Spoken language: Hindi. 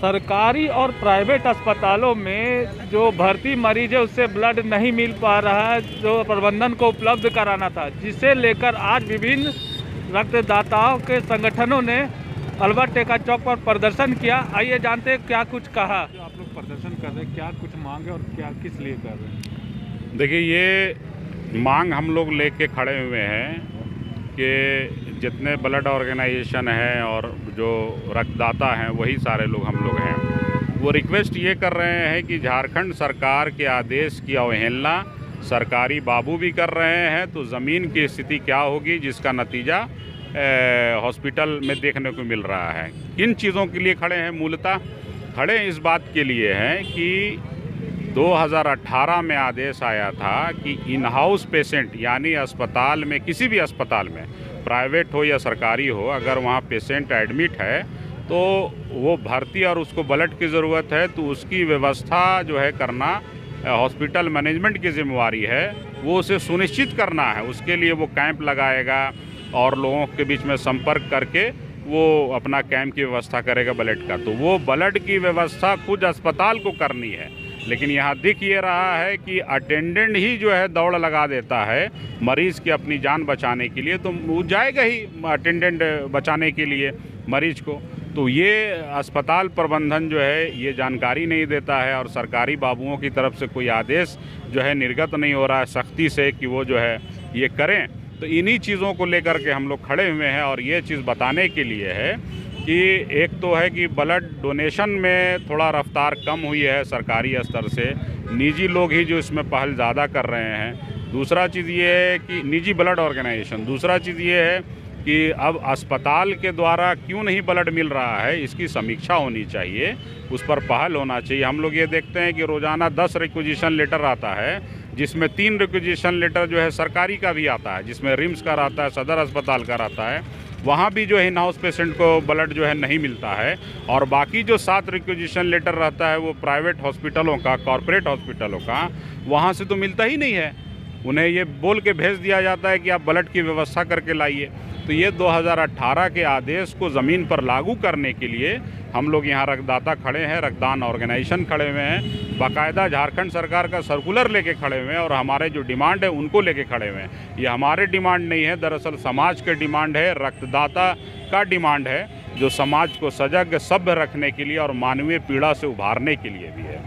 सरकारी और प्राइवेट अस्पतालों में जो भर्ती मरीज है उससे ब्लड नहीं मिल पा रहा है, जो प्रबंधन को उपलब्ध कराना था, जिसे लेकर आज विभिन्न रक्तदाताओं के संगठनों ने अल्बर्ट टेका चौक पर प्रदर्शन किया। आइए जानते हैं क्या कुछ कहा। जो आप लोग प्रदर्शन कर रहे हैं, क्या कुछ मांगे और क्या किस लिए कर रहे हैं? देखिए, ये मांग हम लोग लेके खड़े हुए हैं कि जितने ब्लड ऑर्गेनाइजेशन हैं और जो रक्तदाता हैं वही सारे लोग हम लोग हैं, वो रिक्वेस्ट ये कर रहे हैं कि झारखंड सरकार के आदेश की अवहेलना सरकारी बाबू भी कर रहे हैं, तो ज़मीन की स्थिति क्या होगी जिसका नतीजा हॉस्पिटल में देखने को मिल रहा है। किन चीज़ों के लिए खड़े हैं? मूलतः खड़े इस बात के लिए हैं कि 2018 में आदेश आया था कि इन हाउस पेशेंट, यानी अस्पताल में, किसी भी अस्पताल में, प्राइवेट हो या सरकारी हो, अगर वहाँ पेशेंट एडमिट है तो वो भर्ती और उसको ब्लड की ज़रूरत है तो उसकी व्यवस्था जो है करना हॉस्पिटल मैनेजमेंट की जिम्मेवारी है। वो उसे सुनिश्चित करना है, उसके लिए वो कैंप लगाएगा और लोगों के बीच में संपर्क करके वो अपना कैंप की व्यवस्था करेगा ब्लड का। तो वो ब्लड की व्यवस्था खुद अस्पताल को करनी है, लेकिन यहाँ दिख ये रहा है कि अटेंडेंट ही जो है दौड़ लगा देता है मरीज़ की अपनी जान बचाने के लिए, तो वो जाएगा ही अटेंडेंट बचाने के लिए मरीज़ को। तो ये अस्पताल प्रबंधन जो है ये जानकारी नहीं देता है और सरकारी बाबुओं की तरफ से कोई आदेश जो है निर्गत नहीं हो रहा है सख्ती से कि वो जो है ये करें। तो इन्हीं चीज़ों को लेकर के हम लोग खड़े हुए हैं और ये चीज़ बताने के लिए है कि एक तो है कि ब्लड डोनेशन में थोड़ा रफ्तार कम हुई है सरकारी स्तर से, निजी लोग ही जो इसमें पहल ज़्यादा कर रहे हैं। दूसरा चीज़ ये है कि निजी ब्लड ऑर्गेनाइजेशन, दूसरा चीज़ ये है कि अब अस्पताल के द्वारा क्यों नहीं ब्लड मिल रहा है, इसकी समीक्षा होनी चाहिए, उस पर पहल होना चाहिए। हम लोग ये देखते हैं कि रोज़ाना 10 रिक्विजिशन लेटर आता है, जिसमें 3 रिक्विजिशन लेटर जो है सरकारी का भी आता है, जिसमें रिम्स का रहता है, सदर अस्पताल का रहता है, वहाँ भी जो है इन हाउस पेशेंट को ब्लड जो है नहीं मिलता है। और बाकी जो 7 रिक्विजिशन लेटर रहता है वो प्राइवेट हॉस्पिटलों का, कॉरपोरेट हॉस्पिटलों का, वहाँ से तो मिलता ही नहीं है। उन्हें ये बोल के भेज दिया जाता है कि आप ब्लड की व्यवस्था करके लाइए। तो ये 2018 के आदेश को ज़मीन पर लागू करने के लिए हम लोग यहाँ रक्तदाता खड़े हैं, रक्तदान ऑर्गेनाइजेशन खड़े हुए हैं, बाकायदा झारखंड सरकार का सर्कुलर लेके खड़े हुए हैं और हमारे जो डिमांड है उनको लेके खड़े हुए हैं। ये हमारे डिमांड नहीं है, दरअसल समाज के डिमांड है, रक्तदाता का डिमांड है, जो समाज को सजग, सभ्य रखने के लिए और मानवीय पीड़ा से उभारने के लिए भी है।